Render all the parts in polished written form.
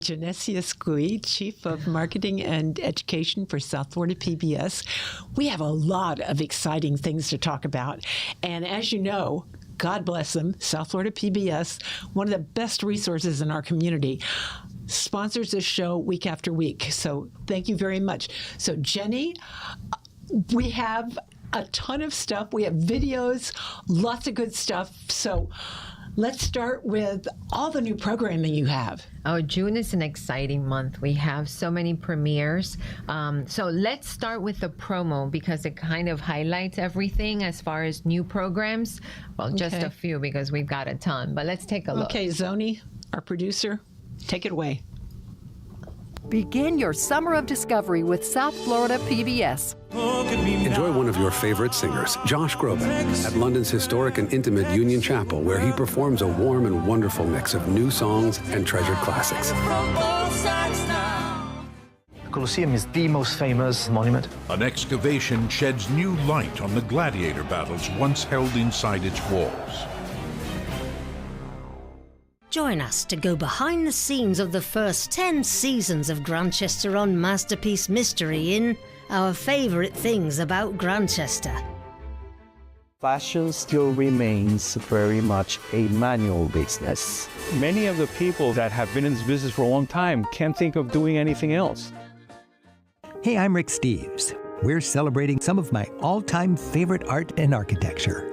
Jeneissy Azcuy, Chief of Marketing and Education for South Florida PBS. We have a lot of exciting things to talk about. And as you know, God bless them, South Florida PBS, one of the best resources in our community, sponsors this show week after week. So thank you very much. So Jenny, we have a ton of stuff. We have videos, lots of good stuff. So let's start with all the new programming you have. Oh, June is an exciting month. We have so many premieres. So let's start with the promo because it kind of highlights everything as far as new programs. Well, just a few because we've got a ton, but let's take a look. Okay, Zoni, our producer, take it away. Begin your summer of discovery with South Florida PBS. Enjoy one of your favorite singers, Josh Groban, at London's historic and intimate Union Chapel, where he performs a warm and wonderful mix of new songs and treasured classics. The Colosseum is the most famous monument. An excavation sheds new light on the gladiator battles once held inside its walls. Join us to go behind the scenes of the first 10 seasons of Grantchester on Masterpiece Mystery in Our Favorite Things About Grantchester. Fashion still remains very much a manual business. Many of the people that have been in this business for a long time can't think of doing anything else. Hey, I'm Rick Steves. We're celebrating some of my all-time favorite art and architecture.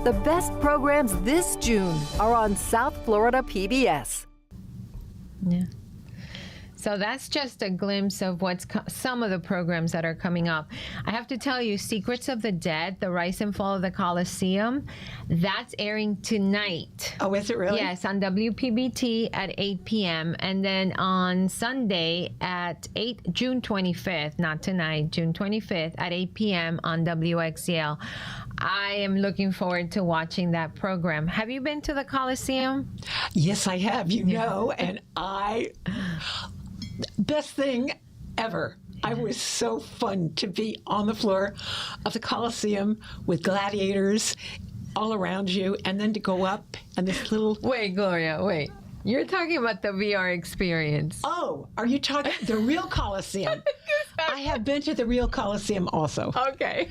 The best programs this June are on South Florida PBS. Yeah. So that's just a glimpse of some of the programs that are coming up. I have to tell you, Secrets of the Dead, The Rise and Fall of the Colosseum, that's airing tonight. Oh, is it really? Yes, on WPBT at 8 p.m. And then on Sunday at June 25th, not tonight, June 25th at 8 p.m. on WXCL. I am looking forward to watching that program. Have you been to the Colosseum? Yes, I have, you know, and best thing ever. I was so fun to be on the floor of the Colosseum with gladiators all around you, and then to go up and this little... Wait, Gloria, wait. You're talking about the VR experience. Oh, are you talking the real Colosseum? I have been to the real Colosseum also. Okay.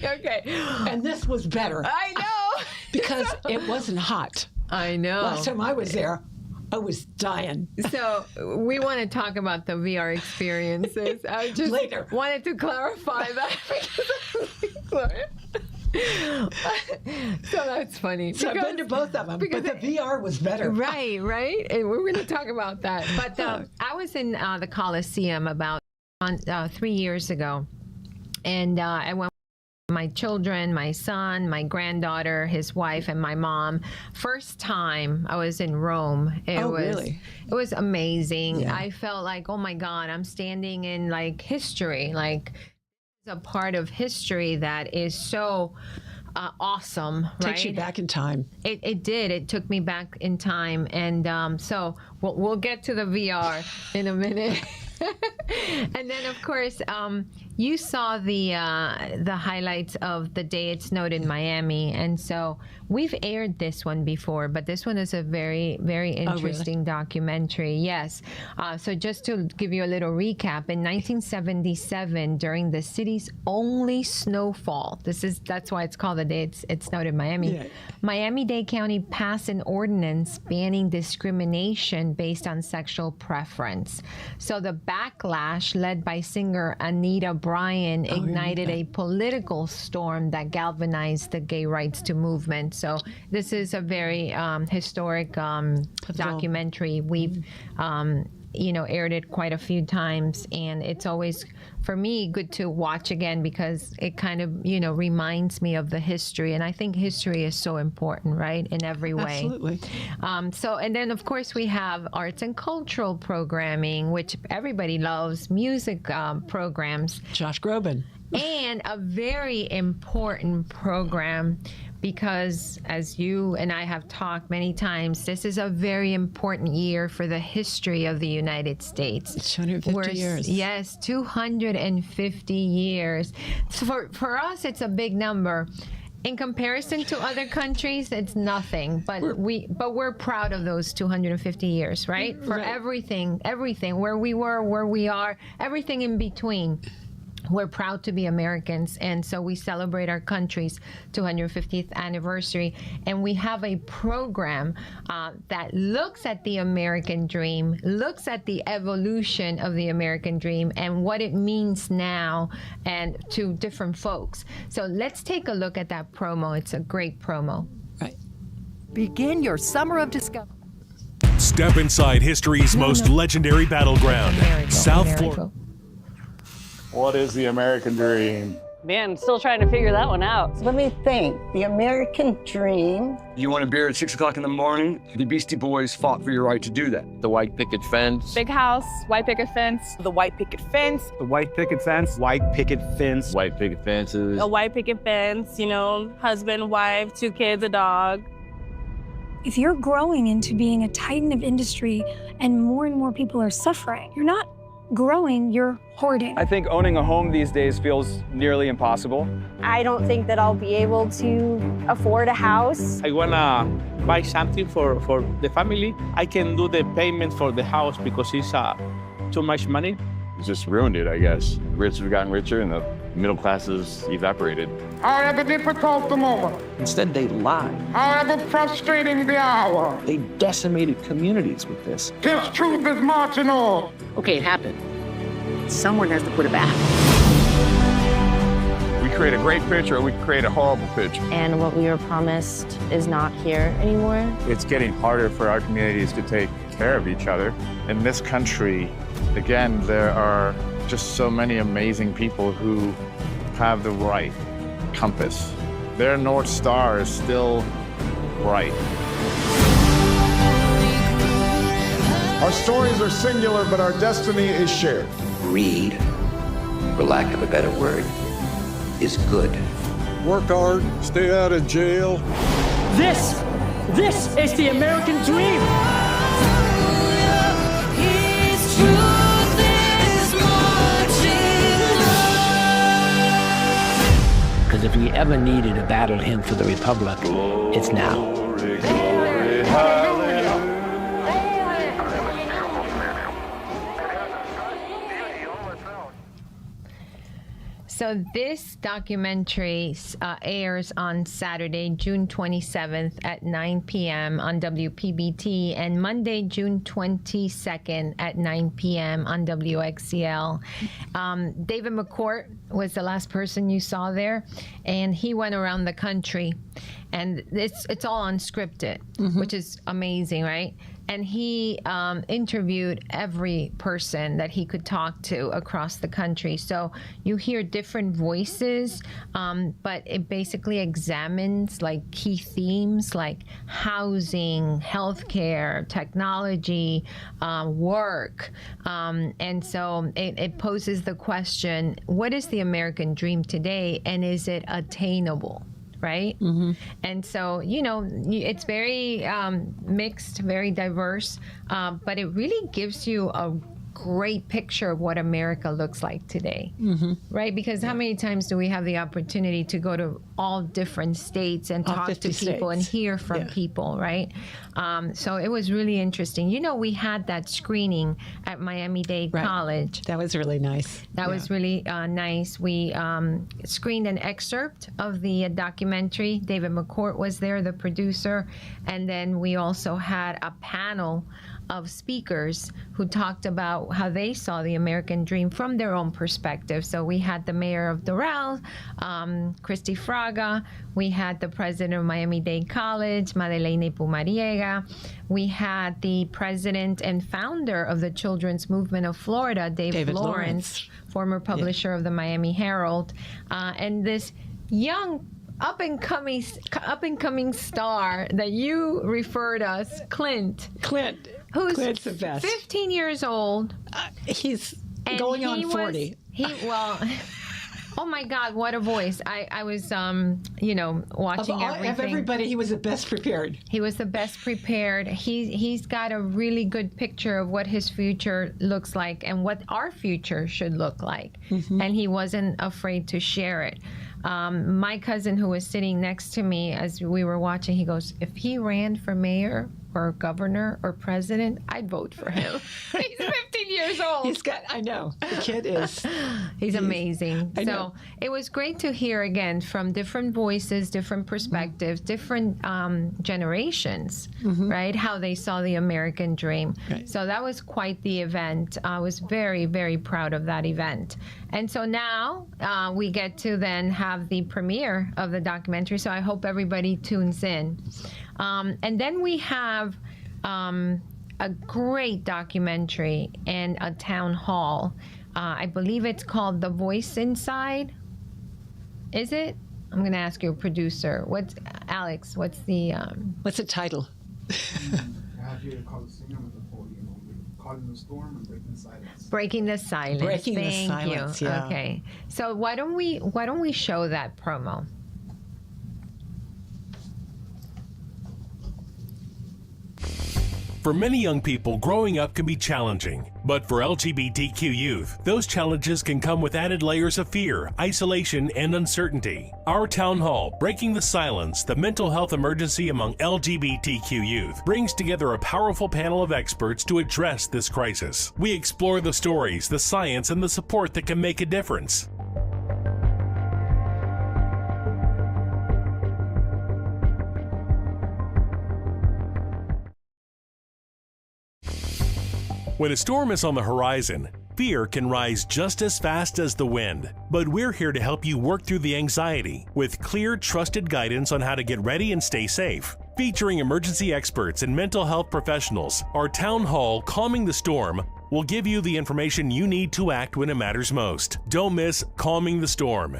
And this was better. I know. Because it wasn't hot. I know. Last time I was there, I was dying. So we want to talk about the VR experiences. I just wanted to clarify that because Gloria. So that's funny. So I've been to both of them, but the VR was better. Right. And we're going to talk about that. But I was in the Colosseum about 3 years ago, and I went with my children, my son, my granddaughter, his wife, and my mom. First time I was in Rome. Really? It was amazing. Yeah. I felt like, oh my God, I'm standing in like history, like a part of history that is so awesome, right? Takes you back in time. It did. It took me back in time. And so we'll get to the VR in a minute. And then, of course, you saw the highlights of the day it snowed in Miami. And so we've aired this one before, but this one is a very, very interesting documentary. Yes. So just to give you a little recap, in 1977, during the city's only snowfall, that's why it's called the day it snowed in Miami, yeah. Miami-Dade County passed an ordinance banning discrimination based on sexual preference. So the backlash led by singer Anita Bryan ignited a political storm that galvanized the gay rights movement. So this is a very historic documentary. We've aired it quite a few times, and it's always, for me, good to watch again because it kind of, reminds me of the history. And I think history is so important, right, in every way. Absolutely. And then, of course, we have arts and cultural programming, which everybody loves, music programs. Josh Groban. And a very important program because, as you and I have talked many times, this is a very important year for the history of the United States. 250 years. Yes, 250 years. So for us, it's a big number. in comparison to other countries, it's nothing. But we're proud of those 250 years, right? For everything, where we were, where we are, everything in between. We're proud to be Americans, and so we celebrate our country's 250th anniversary, and we have a program that looks at the American dream, looks at the evolution of the American dream and what it means now and to different folks. So let's take a look at that promo. It's a great promo. Right. Begin your summer of discovery. Step inside history's most legendary battleground, South Florida. What is the American dream? Man, still trying to figure that one out. Let me think. The American dream. You want a beer at 6 o'clock in the morning? The Beastie Boys fought for your right to do that. The white picket fence. Big house, white picket fence. The white picket fence. The white picket fence. White picket fence. White picket fences. A white picket fence, husband, wife, 2 kids, a dog. If you're growing into being a titan of industry and more people are suffering, you're not growing, you're hoarding. I think owning a home these days feels nearly impossible. I don't think that I'll be able to afford a house. I wanna buy something for the family. I can do the payment for the house because it's too much money. It's just ruined it, I guess. Rich have gotten richer and the middle class has evaporated. I have a difficult moment. Instead, they lie. I have a frustrating the hour. They decimated communities with this. This truth is marching on. Okay, it happened. Someone has to put it back. We create a great picture or we create a horrible picture. And what we were promised is not here anymore. It's getting harder for our communities to take care of each other. In this country, again, there are just so many amazing people who have the right compass. Their North Star is still bright. Our stories are singular, but our destiny is shared. Greed, for lack of a better word, is good. Work hard, stay out of jail. This is the American dream. Because if we ever needed a battle hymn for the Republic, it's now. So this documentary airs on Saturday, June 27th at 9 p.m. on WPBT and Monday, June 22nd at 9 p.m. on WXCL. David McCourt was the last person you saw there, and he went around the country, and it's all unscripted, which is amazing, right? And he interviewed every person that he could talk to across the country. So you hear different voices, but it basically examines like key themes like housing, healthcare, technology, work. And so it poses the question, what is the American dream today, and is it attainable? Right? And so, it's very mixed, very diverse, but it really gives you a great picture of what America looks like today, right? Because how many times do we have the opportunity to go to all different states and talk to people and hear from people, right? So it was really interesting. We had that screening at Miami-Dade College. That was really nice. That was really nice. We screened an excerpt of the documentary. David McCourt was there, the producer. And then we also had a panel of speakers who talked about how they saw the American dream from their own perspective. So we had the mayor of Doral, Christy Fraga. We had the president of Miami-Dade College, Madeleine Pumariega. We had the president and founder of the Children's Movement of Florida, David Lawrence, former publisher of the Miami Herald, and this young up-and-coming star that you referred us, Clint. Who's Clint's the best. 15 years old. He's going on 40. Oh my God, what a voice. I was, watching everything. Of everybody, he was the best prepared. He was the best prepared. He's got a really good picture of what his future looks like and what our future should look like. And he wasn't afraid to share it. My cousin who was sitting next to me as we were watching, he goes, if he ran for mayor or governor or president, I'd vote for him. He's 15 years old. I know. The kid is. He's amazing. I So know. it was great to hear again from different voices, different perspectives, different generations, right? How they saw the American dream. Right. So that was quite the event. I was very, very proud of that event. And so now we get to then have the premiere of the documentary. So I hope everybody tunes in. And then we have a great documentary and a town hall. I believe it's called The Voice Inside. Is it? I'm going to ask your producer. Alex, what's the title? I have here Colosseum with the podium. Calling the storm and breaking the silence. Breaking the Silence. Breaking the Thank Silence, you. yeah. Okay. So why don't we show that promo? For many young people, growing up can be challenging. But for LGBTQ youth, those challenges can come with added layers of fear, isolation, and uncertainty. Our town hall, Breaking the Silence, the mental health emergency among LGBTQ youth, brings together a powerful panel of experts to address this crisis. We explore the stories, the science, and the support that can make a difference. When a storm is on the horizon, fear can rise just as fast as the wind. But we're here to help you work through the anxiety with clear, trusted guidance on how to get ready and stay safe. Featuring emergency experts and mental health professionals, our town hall, Calming the Storm, will give you the information you need to act when it matters most. Don't miss Calming the Storm.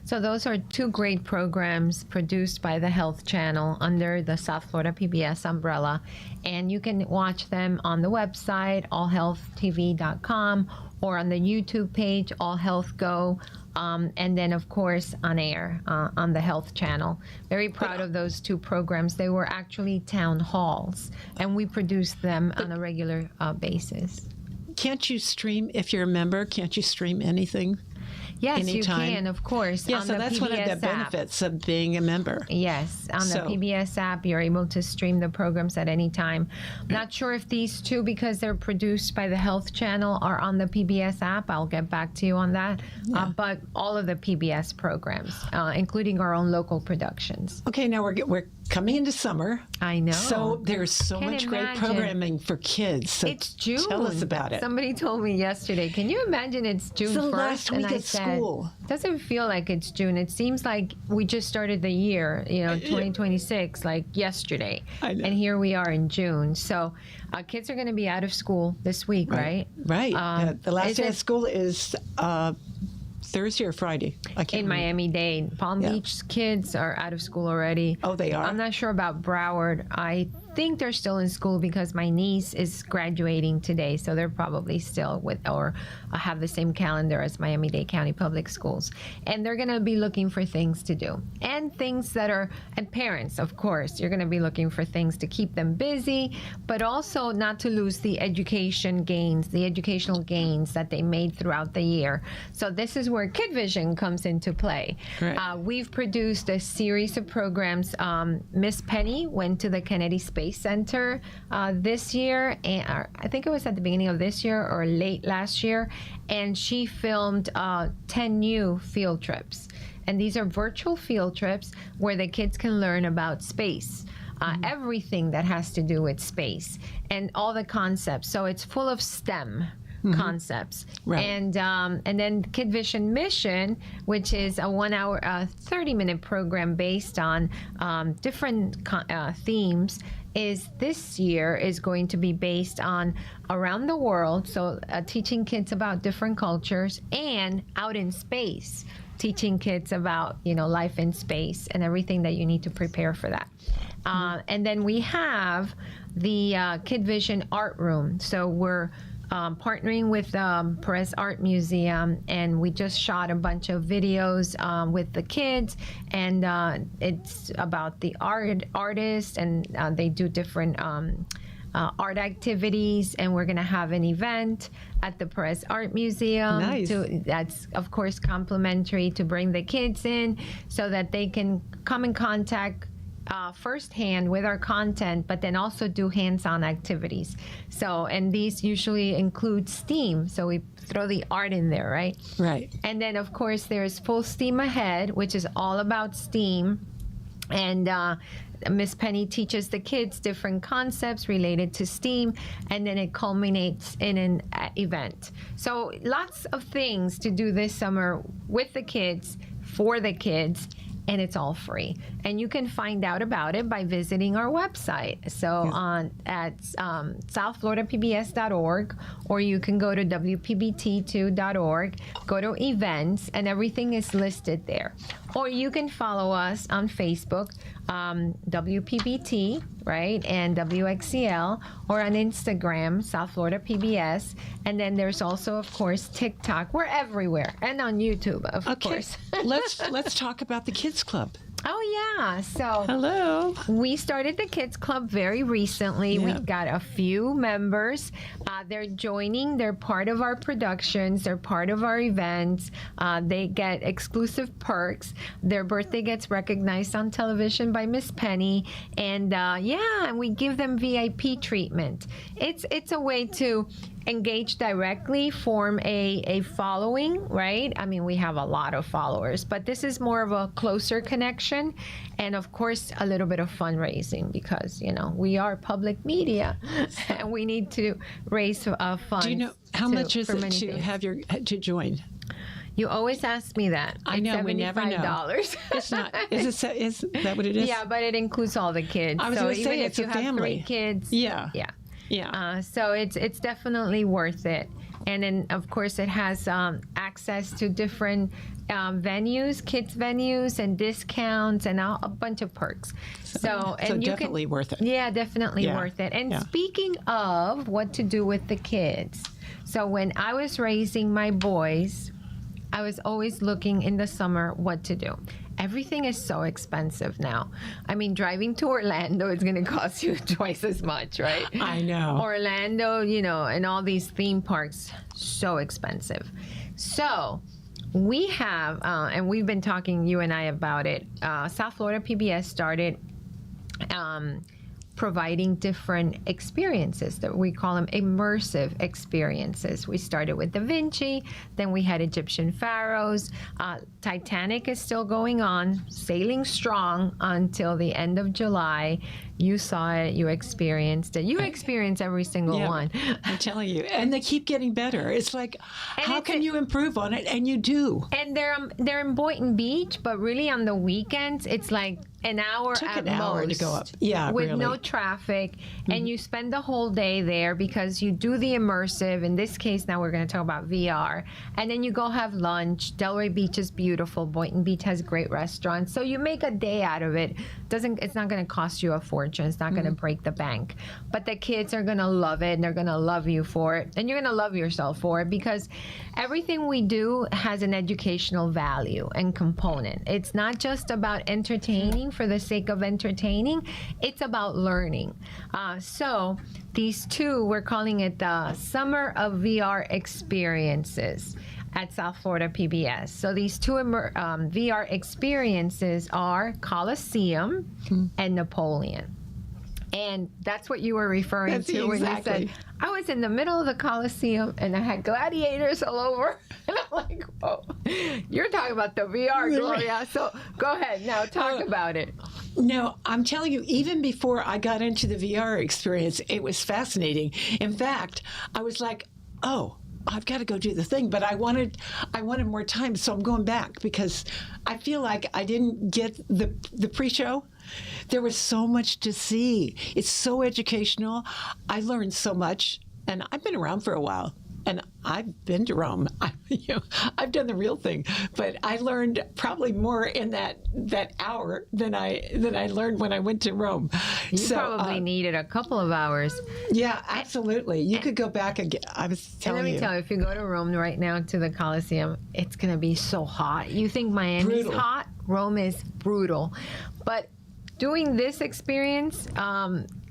So those are two great programs produced by the Health Channel under the South Florida PBS umbrella. And you can watch them on the website, allhealthtv.com, or on the YouTube page, All Health Go, and then, of course, on air on the Health Channel. Very proud of those two programs. They were actually town halls, and we produced them on a regular basis. Can't you stream, if you're a member, can't you stream anything? Yes, anytime? You can, of course. Yeah, on so the that's PBS one of the app. benefits of being a member. Yes, on the PBS app, you're able to stream the programs at any time. Not sure if these two, because they're produced by the Health Channel, are on the PBS app. I'll get back to you on that. Yeah. But all of the PBS programs, including our own local productions. Okay, now we're coming into summer. I know. So there's so Can't much great imagine. programming for kids. So It's June. Tell us about it. Somebody told me yesterday, can you imagine it's June 1st? It's the last week and I of said, school. Doesn't feel like it's June. It seems like we just started the year, 2026, like yesterday. I know. And here we are in June. So kids are going to be out of school this week, right? Right. The last is day of it- school is Thursday or Friday. I can't in remember. Miami-Dade. Palm Beach kids are out of school already. Oh, they are? I'm not sure about Broward. I think they're still in school because my niece is graduating today, so they're probably still or have the same calendar as Miami-Dade County Public Schools. And they're going to be looking for things to do. And parents, of course, you're going to be looking for things to keep them busy, but also not to lose the educational gains that they made throughout the year. So this is where Kid Vision comes into play. Right. We've produced a series of programs. Miss Penny went to the Kennedy Space Center this year, and I think it was at the beginning of this year or late last year, and she filmed 10 new field trips. And these are virtual field trips where the kids can learn about space. Everything that has to do with space and all the concepts. So it's full of STEM concepts. Right. And then Kid Vision Mission, which is a 1 hour, 30-minute program based on different themes, this year is going to be based on around the world. So teaching kids about different cultures, and out in space, teaching kids about, life in space and everything that you need to prepare for that. And then we have the Kid Vision Art Room. So we're partnering with Perez Art Museum, and we just shot a bunch of videos with the kids, and it's about the artists, and they do different art activities, and we're going to have an event at the Perez Art Museum. Nice. That's, of course, complimentary to bring the kids in so that they can come in contact firsthand with our content, but then also do hands-on activities. So, and these usually include STEAM, so we throw the art in there, right? Right. And then, of course, there's Full Steam Ahead, which is all about STEAM. And Miss Penny teaches the kids different concepts related to STEAM, and then it culminates in an event. So lots of things to do this summer with the kids, for the kids, and it's all free. And you can find out about it by visiting our website. So at southfloridapbs.org, or you can go to wpbt2.org, go to events, and everything is listed there. Or you can follow us on Facebook, WPBT, right, and WXCL, or on Instagram, South Florida PBS. And then there's also, of course, TikTok. We're everywhere, and on YouTube, of course. let's talk about the Kids Club. Oh, yeah. So hello. We started the Kids Club very recently. Yeah. We've got a few members. They're joining. They're part of our productions. They're part of our events. They get exclusive perks. Their birthday gets recognized on television by Miss Penny. And and we give them VIP treatment. It's a way to engage directly, form a following, right? I mean, we have a lot of followers, but this is more of a closer connection, and of course a little bit of fundraising, because we are public media and we need to raise funds. Do you know how much is it to things. have to join? You always ask me that. I know, we never know. $75. It's not. Is that what it is? Yeah, but it includes all the kids. I was so going to say even it's if you a family. have 3 kids. Yeah. Yeah. Yeah. So it's definitely worth it. And then, of course, it has access to different venues, kids venues, and discounts, and a bunch of perks. So definitely worth it. Yeah, definitely worth it. And speaking of what to do with the kids, so when I was raising my boys, I was always looking in the summer what to do. Everything is so expensive now. I mean, driving to Orlando is going to cost you twice as much, right? I know. Orlando, and all these theme parks, so expensive. So we have, and we've been talking, you and I, about it. South Florida PBS started providing different experiences that we call them immersive experiences. We started with Da Vinci, then we had Egyptian pharaohs. Titanic is still going on, sailing strong until the end of July. You saw it, you experienced it. You experience every single one. I'm telling you. And they keep getting better. It's like, how can you improve on it? And you do. And they're in Boynton Beach, but really on the weekends, it's like an hour Took at an hour most. to go up. Yeah, with really. no traffic, and you spend the whole day there because you do the immersive. In this case, now we're going to talk about VR, and then you go have lunch. Delray Beach is beautiful. Boynton Beach has great restaurants, so you make a day out of it. It's not going to cost you a fortune. It's not going to break the bank, but the kids are going to love it, and they're going to love you for it, and you're going to love yourself for it, because everything we do has an educational value and component. It's not just about entertaining for the sake of entertaining. It's about learning. So these two, we're calling it the Summer of VR Experiences at South Florida PBS. So these two VR experiences are Colosseum and Napoleon. And that's what you were referring to when you said, I was in the middle of the Colosseum and I had gladiators all over. And I'm like, whoa, you're talking about the VR, Gloria. So go ahead now, talk about it. No, I'm telling you, even before I got into the VR experience, it was fascinating. In fact, I was like, oh, I've got to go do the thing, but I wanted more time, so I'm going back because I feel like I didn't get the pre-show. There was so much to see. It's so educational. I learned so much, and I've been around for a while, and I've been to Rome. I've done the real thing, but I learned probably more in that hour than I learned when I went to Rome. You probably needed a couple of hours. Yeah, absolutely. You could go back again. I was telling you. Let me tell you, if you go to Rome right now to the Colosseum, it's going to be so hot. You think Miami's hot? Rome is brutal. But doing this experience,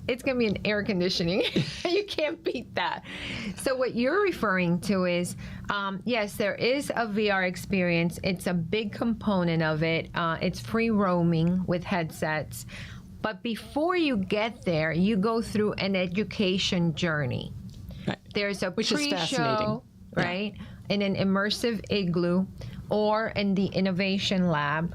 it's going to be an air conditioning. You can't beat that. So what you're referring to is, yes, there is a VR experience. It's a big component of it. It's free roaming with headsets. But before you get there, you go through an education journey. Right. There's a Which is fascinating. Right, in an immersive igloo or in the innovation lab,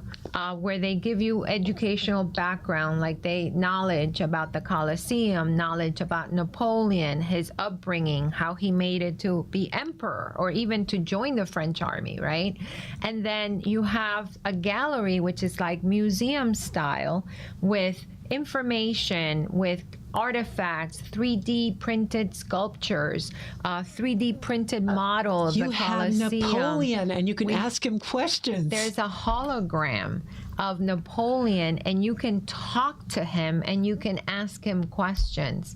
where they give you educational background, like knowledge about the Colosseum, knowledge about Napoleon, his upbringing, how he made it to be emperor or even to join the French army, right? And then you have a gallery, which is like museum style, with information, with artifacts, 3D printed sculptures, 3D printed model of the Colosseum. You have Napoleon, and you can ask him questions. There's a hologram of Napoleon, and you can talk to him, and you can ask him questions.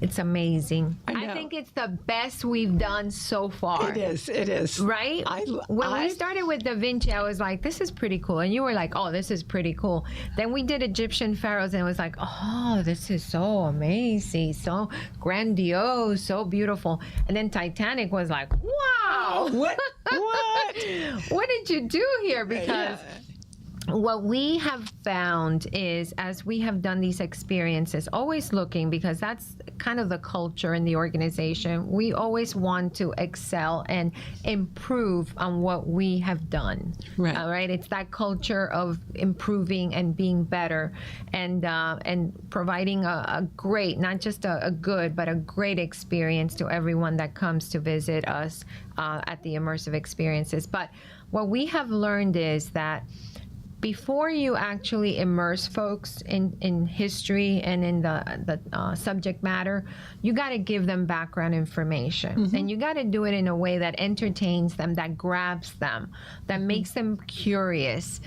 It's amazing. I think it's the best we've done so far. It is. It is. Right? When we started with Da Vinci, I was like, this is pretty cool. And you were like, oh, this is pretty cool. Then we did Egyptian pharaohs, and it was like, oh, this is so amazing, so grandiose, so beautiful. And then Titanic was like, wow. What? What did you do here? Because what we have found is, as we have done these experiences, always looking, because that's kind of the culture in the organization, we always want to excel and improve on what we have done. Right. All right. It's that culture of improving and being better, and providing a great, not just a good, but a great experience to everyone that comes to visit us at the immersive experiences. But what we have learned is that before you actually immerse folks in history and in the subject matter, you got to give them background information. Mm-hmm. And you got to do it in a way that entertains them, that grabs them, that makes them curious,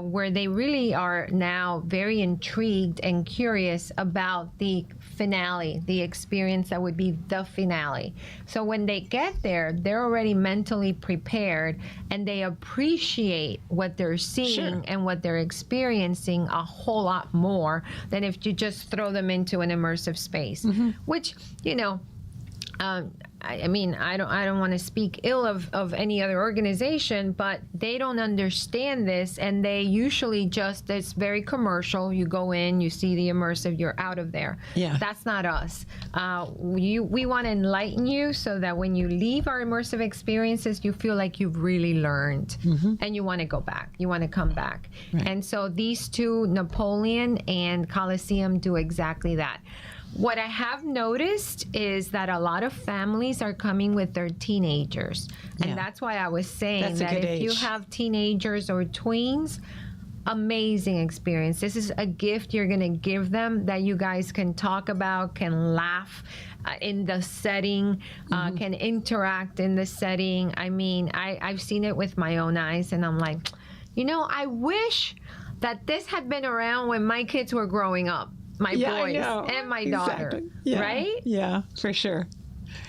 where they really are now very intrigued and curious about the finale, the experience that would be the finale. So when they get there, they're already mentally prepared, and they appreciate what they're seeing and what they're experiencing a whole lot more than if you just throw them into an immersive space, which, I mean, I don't want to speak ill of any other organization, but they don't understand this, and they usually it's very commercial. You go in, you see the immersive, you're out of there. Yeah. That's not us. We want to enlighten you so that when you leave our immersive experiences, you feel like you've really learned, and you want to go back. You want to come back. Right. And so these two, Napoleon and Colosseum, do exactly that. What I have noticed is that a lot of families are coming with their teenagers. And that's why I was saying that if you have teenagers or tweens, amazing experience. This is a gift you're going to give them that you guys can talk about, can laugh in the setting, can interact in the setting. I mean, I've seen it with my own eyes, and I'm like, I wish that this had been around when my kids were growing up. My boys and my daughter, right? Yeah, for sure.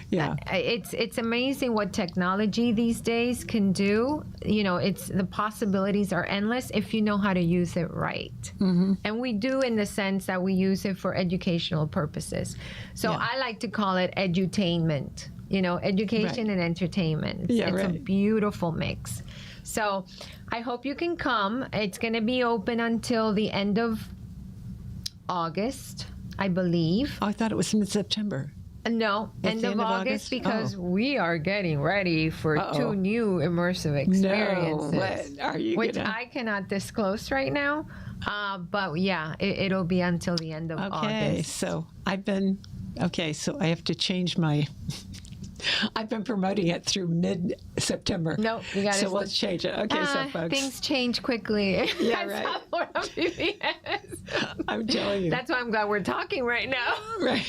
Yeah, it's amazing what technology these days can do. The possibilities are endless if you know how to use it right. And we do, in the sense that we use it for educational purposes. So I like to call it edutainment. Education and entertainment. It's a beautiful mix. So I hope you can come. It's going to be open until the end of August, I believe. Oh, I thought it was in September. No, end of August, because we are getting ready for 2 new immersive experiences. No, what are you which I cannot disclose right now. But yeah, it'll be until the end of August. Okay, so so I have to change my... I've been promoting it through mid-September. No, you got to. So let's change it. Okay, so folks. Things change quickly. Yeah, right. South Florida PBS. I'm telling you. That's why I'm glad we're talking right now. Right.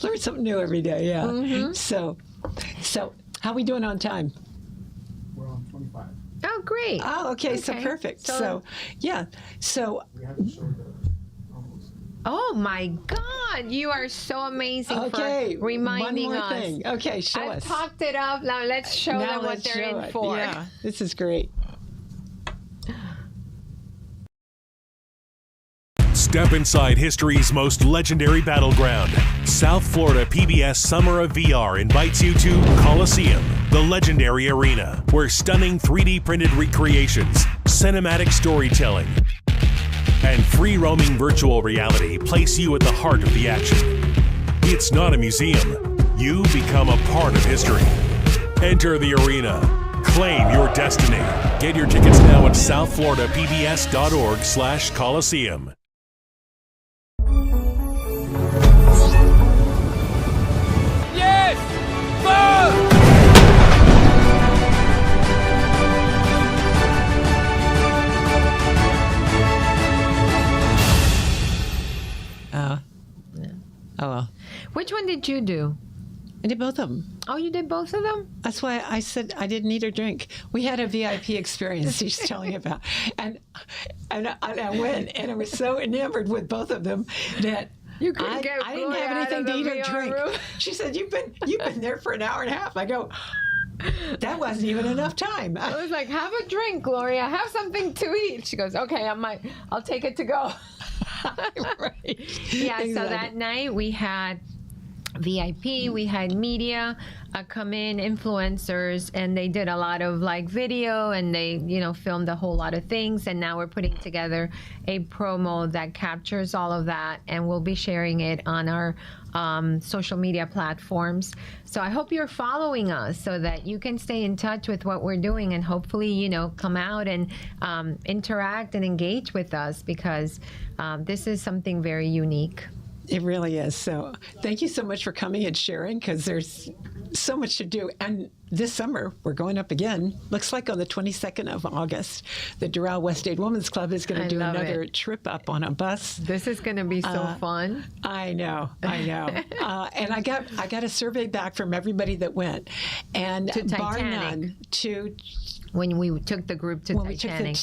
Learn something new every day, yeah. Mm-hmm. So how we doing on time? We're on 25. Oh, great. Oh, okay. So perfect. So yeah. So we haven't showed the almost. Oh my God, you are so amazing for reminding one more us. Thing. Okay, show us. I've talked it up. Now let's show them what they're in for. Yeah, this is great. Step inside history's most legendary battleground. South Florida PBS Summer of VR invites you to Colosseum, the legendary arena, where stunning 3D printed recreations, cinematic storytelling, and free-roaming virtual reality place you at the heart of the action. It's not a museum. You become a part of history. Enter the arena. Claim your destiny. Get your tickets now at southfloridapbs.org/Colosseum. Yes! Go! Oh well. Which one did you do? I did both of them. Oh, you did both of them? That's why I said I didn't eat or drink. We had a VIP experience she's telling about. And I went, and I was so enamored with both of them that you couldn't I didn't have anything to eat or drink. She said, you've been there for an hour and a half. I go, that wasn't even enough time. I was like, have a drink, Gloria. Have something to eat. She goes, okay, I'll take it to go. Right. Yeah, Exactly. so that night we had VIP, we had media come in, influencers, and they did a lot of like video, and they filmed a whole lot of things, and now we're putting together a promo that captures all of that, and we'll be sharing it on our social media platforms. So I hope you're following us so that you can stay in touch with what we're doing, and hopefully come out and interact and engage with us, because this is something very unique. It really is. So thank you so much for coming and sharing, because there's so much to do. And this summer, we're going up again. Looks like on the 22nd of August, the Doral West Aid Women's Club is going to do another trip up on a bus. This is going to be so fun. I know. And I got a survey back from everybody that went. And to bar Titanic. none, when we took the group to Titanic.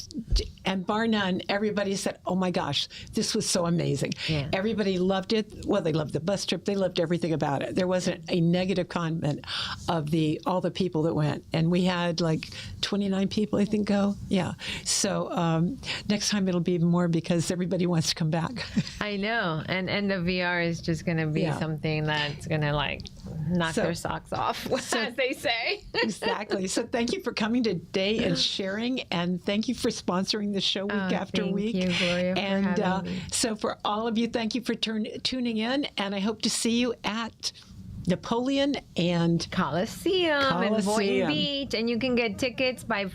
And bar none, everybody said, oh my gosh, this was so amazing. Yeah. Everybody loved it. Well, they loved the bus trip. They loved everything about it. There wasn't a negative comment of all the people that went. And we had like 29 people, I think, go. Yeah. So next time it'll be more, because everybody wants to come back. I know. And the VR is just going to be something that's going to like knock their socks off, as they say. Exactly. So thank you for coming today and sharing, and thank you for sponsoring the show week after week. Thank you, Gloria, and for having me. So for all of you, thank you for tuning in, and I hope to see you at Napoleon and Colosseum in Boynton Beach. And you can get tickets by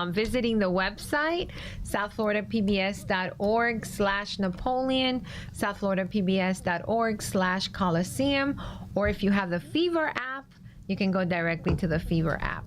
visiting the website, southfloridapbs.org/Napoleon, southfloridapbs.org/Colosseum, or if you have the Fever app, you can go directly to the Fever app.